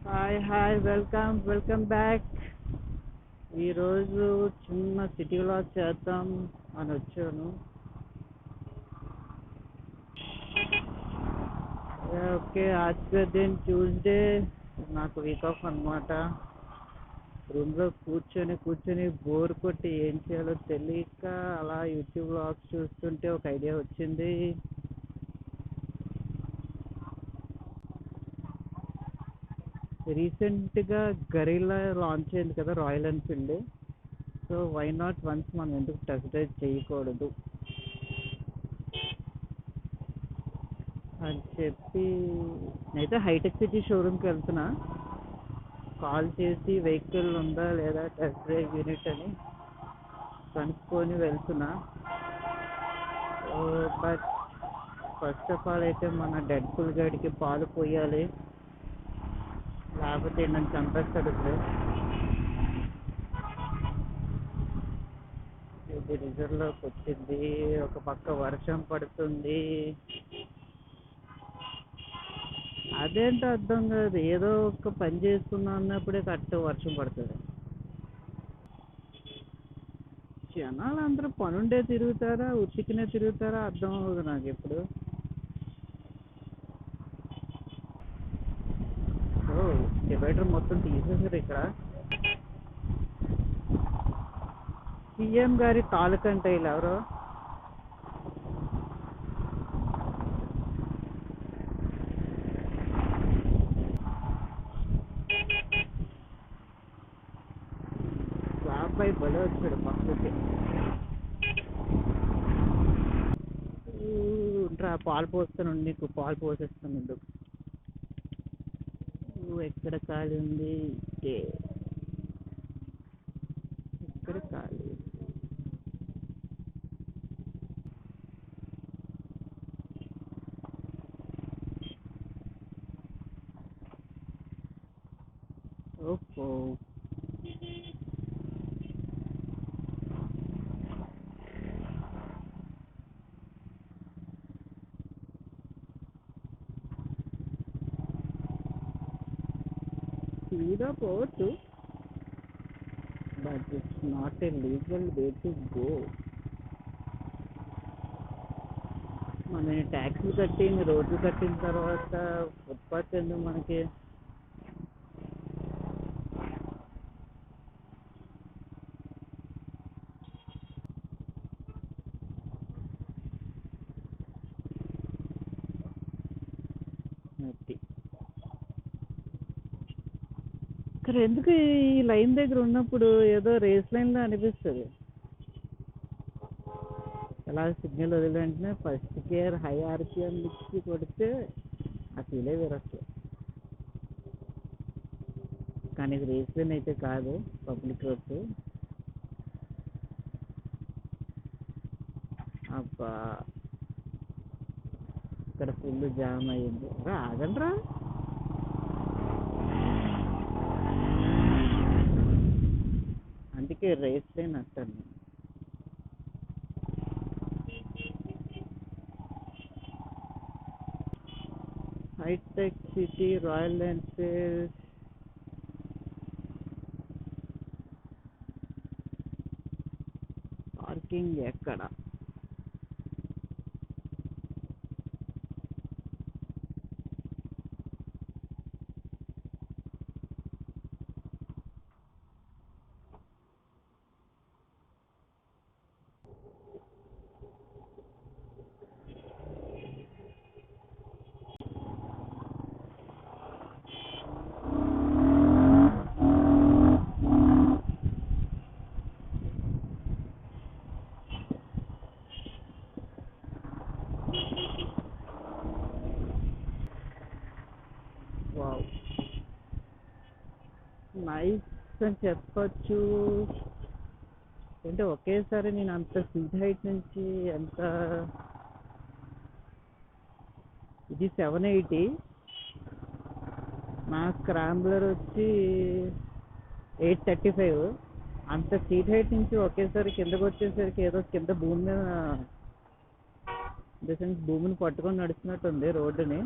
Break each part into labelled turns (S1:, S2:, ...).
S1: Hi hi welcome back. ఈరోజు చిన్న city vlog చేద్దాం అని వచ్చాను. ఓకే, ఆజ్కే దిన్ ట్యూస్డే, నాకు వీక్ ఆఫ్ అనమాట. రూమ్లో కూర్చొని బోర్ కొట్టి ఏం చేయాలో తెలియక అలా యూట్యూబ్ వ్లాగ్స్ చూస్తుంటే ఒక ఐడియా వచ్చింది. రీసెంట్గా గరిల్లా లాంచ్ అయింది కదా, Royal Enfield. So why not once మనం ఎందుకు టెస్ట్ డ్రైవ్ చేయకూడదు అని చెప్పి నేనైతే హైటెక్ సిటీ షోరూమ్కి వెళ్తున్నా. కాల్ చేసి వెహికల్ ఉందా లేదా టెస్ట్ డ్రైవ్ యూనిట్ అని కనుక్కొని వెళ్తున్నా. బట్ ఫస్ట్ ఆఫ్ ఆల్ అయితే మన డెడ్ ఫుల్ గడికి పాలు పోయాలి, లేకపోతే నన్ను చంపేస్తాడు. ఇప్పుడు ఇది రిజర్వ్లోకి వచ్చింది, ఒక పక్క వర్షం పడుతుంది. అదేంటో అర్థం కాదు, ఏదో ఒక పని చేసుకున్నా అన్నప్పుడే కరెక్ట్ వర్షం పడుతుంది. జనాలు అందరూ పనుండే తిరుగుతారా ఉతికినే తిరుగుతారా అర్థం అవ్వదు నాకు ఎప్పుడు. ఓ, డివైడర్ మొత్తం తీసేసారు ఇక్కడ. సీఎం గారి తాలూకంటే వీళ్ళు ఎవరో. బాబాయ్ బలి వచ్చాడు పక్కకి. ఉంటా, పాలు పోస్తాను, నీకు పాలు పోసేస్తాను. నువ్వు ఎక్కడ ఖాళీ ఉంది? ఎక్కడ ఖాళీ? ఓహో, స్పీడ్గా పోవచ్చు, but it's not a legal way to go. మన ట్యాక్సీలు కట్టి రోడ్లు కట్టిన తర్వాత ఫుట్పాత్ ఎందుకు మనకి? అది ఇక్కడ ఎందుకు ఈ లైన్ దగ్గర ఉన్నప్పుడు ఏదో రేస్ లైన్లో అనిపిస్తుంది. ఎలా సిగ్నల్ వదిలిన వెంటనే ఫస్ట్ గేర్ హై ఆర్పిఎం ఇచ్చి కొడితే ఆ ఫీలే వేరొచ్చు. కానీ ఇది రేస్ లైన్ అయితే కాదు, పబ్లిక్ రోడ్స్. అబ్బా, ఇక్కడ ఫుల్ జామ్ అయ్యింది. ఆగండి రా. అందుకే రేస్ లైన్ అంటాను. హైటెక్ సిటీ, రాయల్ ఎన్ఫీల్డ్. పార్కింగ్ ఎక్కడ? వావ్, నైస్ అని చెప్పచ్చు. అంటే ఒకేసారి నేను అంత సీట్ హైట్ నుంచి ఎంత, ఇది 780, నా స్క్రాంబ్లర్ వచ్చి 835. అంత సీట్ హైట్ నుంచి ఒకేసారి కిందకు వచ్చేసరికి ఏదో కింద భూమి మీద, డిసెన్స్ భూమిని పట్టుకొని నడుస్తున్నట్టుంది రోడ్డుని.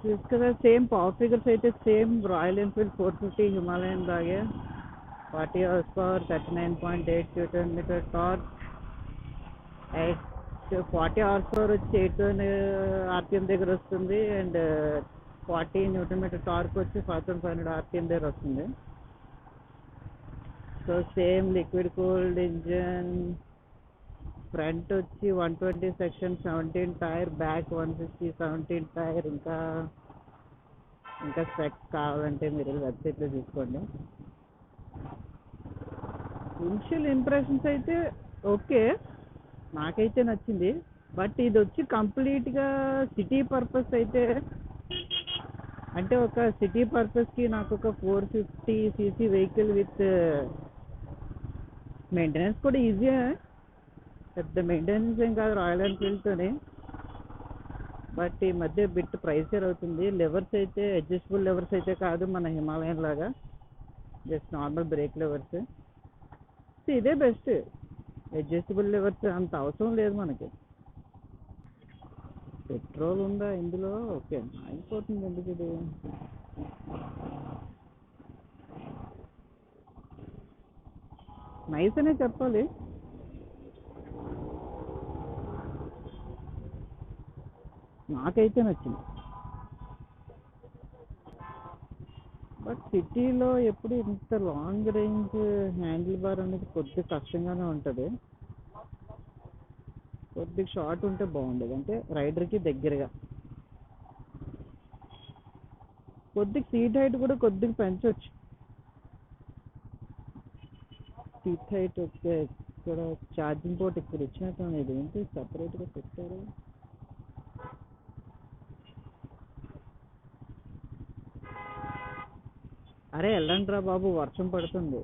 S1: చూసి కదా సేమ్ పవర్ ఫిగర్స్ అయితే సేమ్ రాయల్ ఎన్ఫీల్డ్ 450 హిమాలయన్ లాగే 40 horse power 39.8 newton meter torque 40 horse power వచ్చి 8 ఆర్పిఎం దగ్గర వస్తుంది అండ్ 40 న్యూటన్ మీటర్ టార్క్ వచ్చి 5500 ఆర్పిఎం దగ్గర వస్తుంది. So same liquid cooled engine, front వచ్చి 120 సెక్షన్ 17 టైర్, బ్యాక్ 160 17 టైర్. ఇంకా స్పెక్స్ కావాలంటే మీరు వెబ్సైట్లో చూసుకోండి. ఇనిషియల్ ఇంప్రెషన్స్ అయితే ఓకే, నాకైతే నచ్చింది. బట్ ఇది వచ్చి కంప్లీట్గా సిటీ పర్పస్ అయితే, అంటే ఒక సిటీ పర్పస్కి నాకు ఒక 450 cc వెహికల్ విత్ మెయింటెనెన్స్ కూడా ఈజీయే, పెద్ద మెయింటెనెన్స్ ఏం కాదు రాయల్ ఎన్ఫీల్డ్తోని. బట్ ఈ మధ్య బిట్ ప్రైసర్ అవుతుంది. లెవర్స్ అయితే అడ్జస్టబుల్ లెవర్స్ అయితే కాదు మన హిమాలయన్ లాగా, జస్ట్ నార్మల్ బ్రేక్ లెవర్స్. ఇదే బెస్ట్, అడ్జస్టబుల్ లెవర్స్ అంత అవసరం లేదు మనకి. పెట్రోల్ ఉందా ఇందులో? ఓకే, అయిపోతుంది ఎందుకు ఇది. నైస్ అనే చెప్పాలి. నాకైతే నచ్చింది. బట్ సిటీలో ఎప్పుడు ఇంత లాంగ్ రేంజ్ హ్యాండిల్ బార్ అనేది కొద్దిగా కష్టంగానే ఉంటుంది. కొద్దిగా షార్ట్ ఉంటే బాగుండేది, అంటే రైడర్కి దగ్గరగా. కొద్దిగా సీట్ హైట్ కూడా కొద్దిగా పెంచవచ్చు. Seat height okay. ఇక్కడ ఛార్జింగ్ పోర్ట్ ఇక్కడ ఇచ్చినట్టు ఇది ఏంటి సపరేట్గా పెట్టారు. అరే వెళ్ళండి రా బాబు, వర్షం పడుతుంది.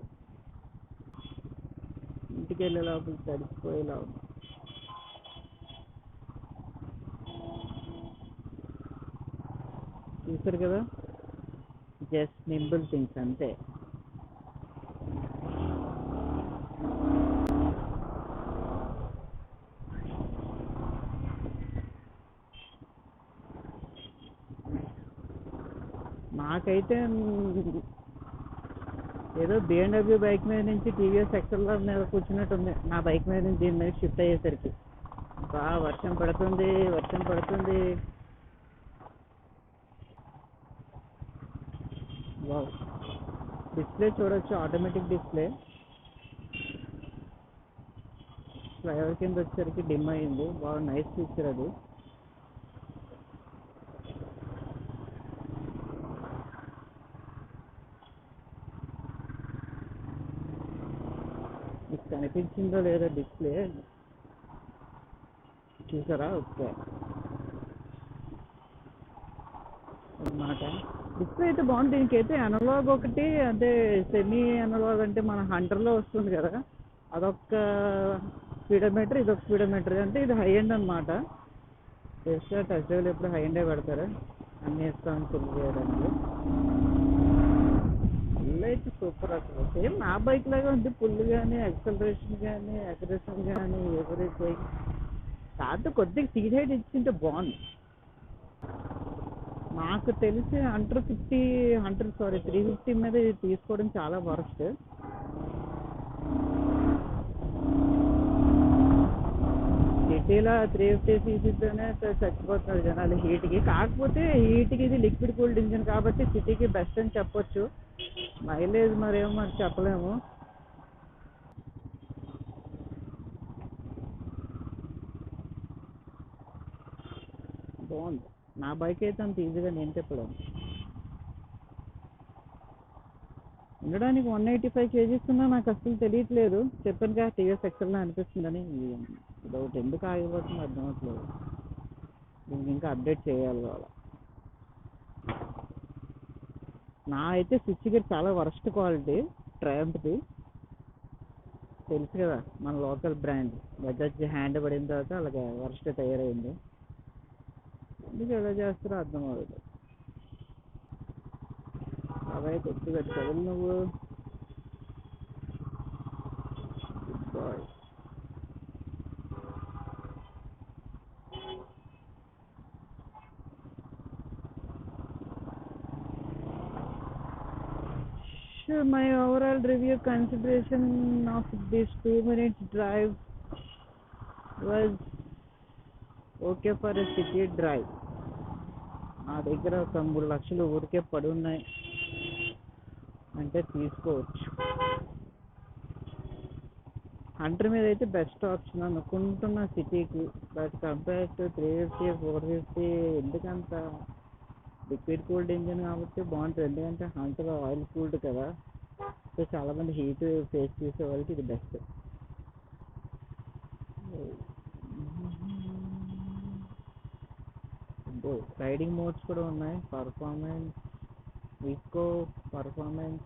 S1: ఇంటికి వెళ్ళే లోపల తడిసిపోయేలా ఉంది. చూసారు కదా, జస్ట్ నింబుల్ థింగ్స్ అంతే. నాకైతే ఏదో BMW బైక్ మీద నుంచి టీవీఎస్ ఎక్సెల్ మీద కూర్చున్నట్టుంది నా బైక్ మీద నుంచి దీని మీద షిఫ్ట్ అయ్యేసరికి. వర్షం పడుతుంది, వర్షం పడుతుంది. వావ్, డిస్ప్లే చూడొచ్చు, ఆటోమేటిక్ డిస్ప్లే. ఫ్లైఓవర్ కింద వచ్చేసరికి డిమ్ అయింది. బాగా నైస్ ఫీచర్ అది. మీకు కనిపించిందో లేదో డిస్ప్లే చూసారా? ఓకే అన్నమాట. డిస్ప్లే అయితే బాగుంది. దీనికైతే అనలాగ్ ఒకటి, అంటే సెమీ అనలాగ్ అంటే మన హంటర్లో వస్తుంది కదా, అదొక స్పీడోమీటర్, ఇదొక స్పీడోమీటర్. అంటే ఇది హై ఎండ్ అనమాట. టెస్లా టచ్ డ్రైవ్లు ఎప్పుడు హై ఎండే పెడతారు అన్ని ఇస్తామని ఫుల్ చేయడానికి. ఫుల్ అయితే సూపర్, అసలు సేమ్ నా బైక్ లాగా ఉంది. ఫుల్ కానీ యాక్సలరేషన్ కానీ అగ్రెషన్ కానీ ఎవ్రీథింగ్. కాదు కొద్దిగా సీట్ హైట్ ఇచ్చింటే బాగుంది. నాకు తెలిసి 350 మీద ఇది తీసుకోవడం చాలా వరస్ట్. సిటీలో 350 cc-తోనే చచ్చిపోతున్నారు జనాలు హీట్కి. కాకపోతే హీట్కి ఇది లిక్విడ్ కూల్డ్ ఇంజిన్ కాబట్టి సిటీకి బెస్ట్ అని చెప్పొచ్చు. మైలేజ్ మరేమో మరి చెప్పలేము. బాగుంది. నా బైక్ అయితే అంత ఈజీగా నేను చెప్పలేము. ఉండడానికి 185 kgs ఉన్నా నాకు అసలు తెలియట్లేదు. చెప్పాను కదా టీవీఎస్ ఎక్సెల్లా అనిపిస్తుందని. ఇదొకటి ఎందుకు ఆగిపోతుంది అర్థం అవ్వట్లేదు. దీనికి ఇంకా అప్డేట్ చేయాలి కావాలి. నా అయితే స్విచ్ గేర్ చాలా వరస్ట్ క్వాలిటీ, ట్రయంఫ్ది. తెలుసు కదా మన లోకల్ బ్రాండ్. బజాజ్ హ్యాండ్ పడిన తర్వాత అలాగే వరస్ట్ తయారైంది. ఎందుకు ఎలా చేస్తారో అర్థం అవ్వదు. అలా కొద్దిగా చదువు నువ్వు bye. So my overall review consideration of this 2 minutes drive was okay for a city drive. నా దగ్గర ఒక 3 లక్షలు ఊరికే పడి ఉన్నాయి అంటే తీసుకోవచ్చు. హంటర్ మీద అయితే బెస్ట్ ఆప్షన్ అనుకుంటున్న సిటీకి. బట్ కంపేర్ టు 350 450 ఎందుకంత లిక్విడ్ కూల్డ్ ఇంజిన్ కాబట్టి బాగుంటుంది. ఎందుకంటే హంటర్ ఆయిల్ కూల్డ్ కదా, సో చాలామంది హీట్ ఫేస్ చేసే వాళ్ళకి ఇది బెస్ట్. రైడింగ్ మోడ్స్ కూడా ఉన్నాయి. Performance, eco, performance.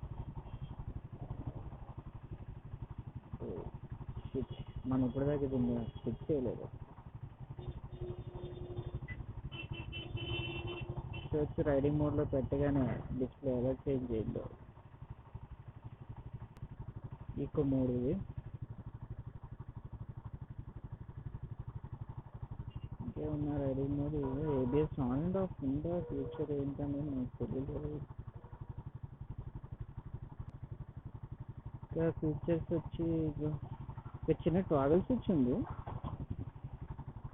S1: మనం ఇప్పుడు దాకా దీన్ని స్కిప్ చేయలేదు. వచ్చి రైడింగ్ మోడ్లో పెట్టగానే డిస్ప్లే ఎలా చేంజ్ చేయండి. ఈకో మోడ్ ఇది. ఇంకేమన్నా riding mode ABS on and of ఉందా, ఫ్యూచర్ ఏంటనేది నాకు తెలియదు. ఇంకా ఫీచర్స్ వచ్చి ఒక చిన్న ట్రావెల్ స్విచ్ ఉంది.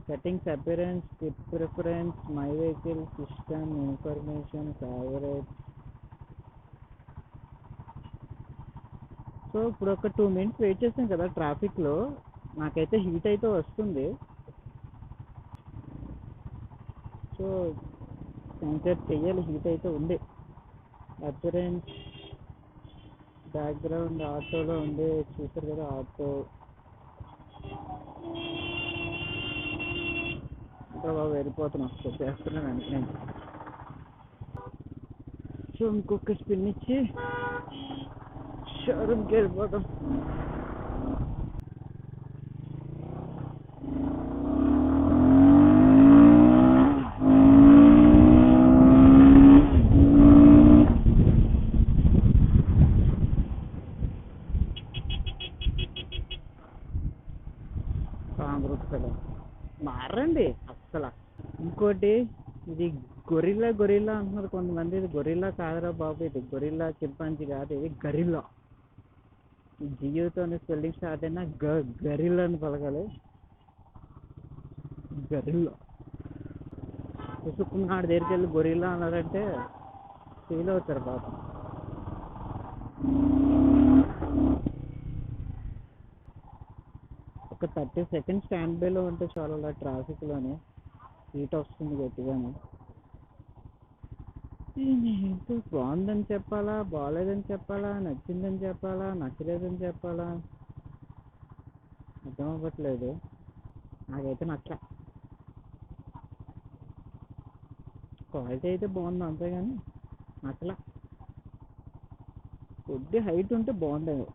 S1: Settings, appearance, skip preference, my vehicle, system information, favourite. So ఇప్పుడు ఒక 2 minutes వెయిట్ చేసాం కదా ట్రాఫిక్లో, నాకైతే హీట్ అయితే వస్తుంది. సో కన్సిడర్ చెయ్యాలి, హీట్ అయితే ఉంది. అపిరెన్స్, బ్యాక్గ్రౌండ్ ఆటోలో ఉంది, చూసారు కదా ఆటో. ఇంకా బాగా వెళ్ళిపోతున్నాం, చెప్పేస్తున్నాను నేను. సో ఇంకొక స్పిన్ ఇచ్చి షోరూమ్కి వెళ్ళిపోతాం. మారండి అస్సలు. ఇంకోటి ఇది గొరిల్లా అంటున్నారు కొంతమంది. ఇది గొరిల్లా కాదురా బాబు, ఇది గొరిల్లా చింపాంజీ కాదు, ఇది గరిల్లా. ఈ జియోతో స్పెల్లింగ్ స్టార్ట్ అయినా గరిల్లా అని పలకాలి. గరిల్లా. పుసుకున్నాడు దగ్గరికి వెళ్ళి గొరిల్లా అన్నారంటే ఫీల్ అవుతారు పాపం. ఒక 30 seconds స్టాండ్ బైలో ఉంటే చాలా అలా ట్రాఫిక్లోనే హీట్ వస్తుంది గట్టిగానే. ఏంటో బాగుందని చెప్పాలా, బాగాలేదని చెప్పాలా, నచ్చిందని చెప్పాలా, నచ్చలేదని చెప్పాలా, అర్థం అవ్వట్లేదు. నాకైతే నచ్చ. క్వాలిటీ అయితే బాగుంది అంతేగాని నచ్చలా. కొద్ది హైట్ ఉంటే బాగుండేది.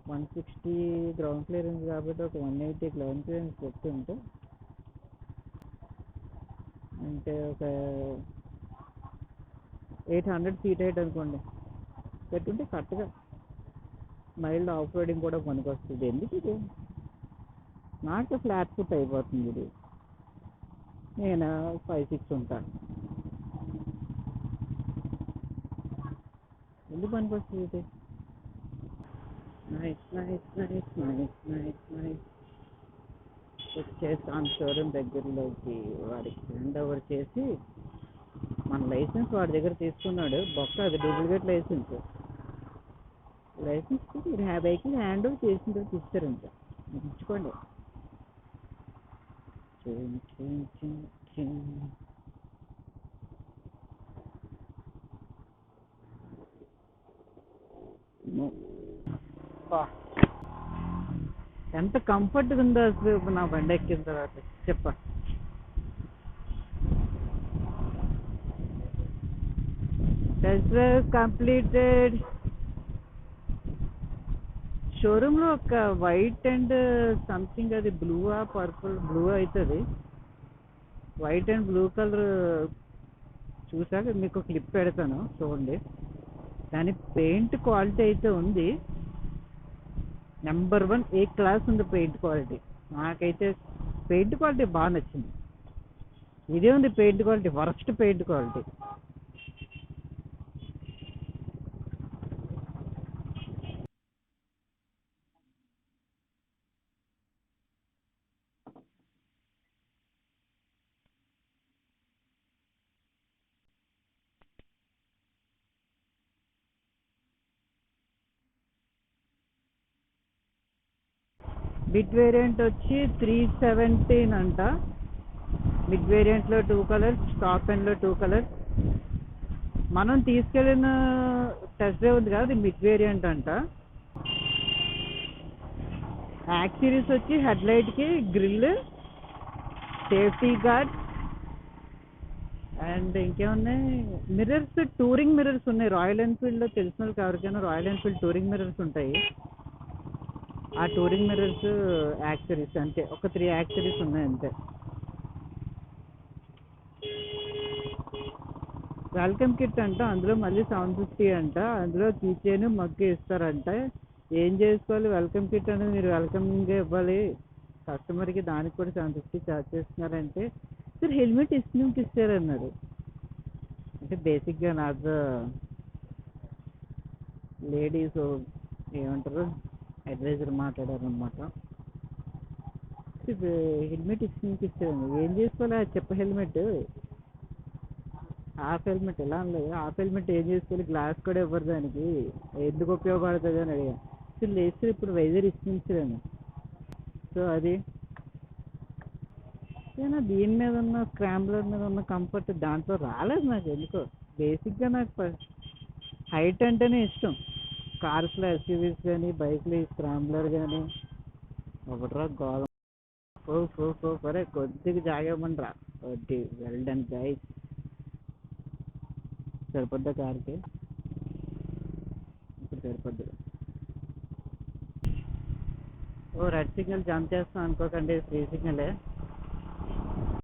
S1: 160 గ్రౌండ్ క్లియరెన్స్ కాబట్టి ఒక 180 గ్రౌండ్ క్లియరెన్స్ పెట్టుంటే, అంటే ఒక 800 ఫీట్ హైట్ అనుకోండి పెట్టుంటే కరెక్ట్గా మైల్డ్ ఆఫ్ రోడింగ్ కూడా పనికొస్తుంది. ఎందుకు ఇది నాకు ఫ్లాట్ ఫుట్ అయిపోతుంది. ఇది నేను 5'6" ఉంటాను, ఎందుకు పనికొస్తుంది ఇది? Nice nice nice nice nice nice. వచ్చేసాను షోరూమ్ దగ్గరలోకి. వాడికి హ్యాండ్ ఓవర్ చేసి, మన లైసెన్స్ వాడి దగ్గర తీసుకున్నాడు. బొక్క అది డూప్లికేట్ లైసెన్స్. మీరు 50కి హ్యాండ్ ఓవర్ చేసిన తర్వాత ఇస్తారు. ఇంకా ఇచ్చుకోండి. ఎంత కంఫర్ట్గా ఉందో అసలు నా బండి ఎక్కిన తర్వాత చెప్ప. Test drive completed. షోరూంలో ఒక వైట్ అండ్ సంథింగ్, అది బ్లూవా పర్పుల్, బ్లూ అవుతుంది. వైట్ అండ్ బ్లూ కలర్ చూసాక మీకు క్లిప్ పెడతాను చూడండి. దాని పెయింట్ క్వాలిటీ అయితే ఉంది నెంబర్ 1, ఏ క్లాస్ ఉంది పెయింట్ క్వాలిటీ. నాకైతే పెయింట్ క్వాలిటీ బాగా నచ్చింది. ఇదే ఉంది paint quality, worst paint quality. Mid variant వచ్చి 317 అంట. మిడ్ వేరియంట్లో 2 కలర్స్, టాప్ ఎండ్లో 2 కలర్స్. మనం తీసుకెళ్ళిన టెస్ట్ డ్రైవ్ ఉంది కదా, అది మిడ్ వేరియంట్ అంట. యాక్సరీస్ వచ్చి హెడ్ లైట్కి గ్రిల్, సేఫ్టీ గార్డ్ అండ్ ఇంకేమున్నాయి, మిర్రర్స్, టూరింగ్ మిర్రర్స్ ఉన్నాయి. రాయల్ ఎన్ఫీల్డ్లో తెలిసిన వాళ్ళకి ఎవరికైనా రాయల్ ఎన్ఫీల్డ్ టూరింగ్ మిర్రర్స్ ఉంటాయి. ఆ టూరింగ్ మిర్రర్స్ యాక్సరీస్ అంతే, ఒక 3 యాక్సరీస్ ఉన్నాయి అంతే. వెల్కమ్ కిట్ అంట, అందులో మళ్ళీ 750 అంట. అందులో కీచైన్, మగ్గు ఇస్తారంట. ఏం చేసుకోవాలి వెల్కమ్ కిట్ అనేది? మీరు వెల్కమింగ్ ఇవ్వాలి కస్టమర్కి, దానికి కూడా 750 ఛార్జ్ చేస్తున్నారంటే సార్ హెల్మెట్ ఇచ్చినాక ఇస్తారన్నారు. అంటే బేసిక్గా నాకు లేడీస్ ఏమంటారు అడ్వైజర్ మాట్లాడారు అనమాట. హెల్మెట్ ఇచ్చినాక ఇచ్చారండి. ఏం చేసుకోవాలి చెప్ప? హెల్మెట్, హాఫ్ హెల్మెట్ ఎలా అనలేదు. హాఫ్ హెల్మెట్ ఏం చేసుకోవాలి? గ్లాస్ కూడా ఇవ్వరు దానికి, ఎందుకు ఉపయోగపడుతుంది అని అడిగాను. సో లేదు సార్ ఇప్పుడు వైజర్ ఇచ్చించాను. సో అది ఏనా దీని మీద ఉన్న స్క్రాంబ్లర్ మీద ఉన్న కంఫర్ట్ దాంట్లో రాలేదు నాకు ఎందుకో. బేసిక్గా నాకు హైట్ అంటేనే ఇష్టం. కార్స్లో ఎస్యూవీస్ కానీ, బైక్లో స్క్రాంబ్లర్ కానీ ఒకటిరా గోళం. సరే కొద్దిగా జాగమని రా, కొద్ది వెల్డన్ గైస్. సరిపోద్దా కార్కి? ఇప్పుడు సరిపోద్ది. ఓ రెడ్ సిగ్నల్ జంప్ చేస్తాం అనుకోకండి, 3 సిగ్నలే.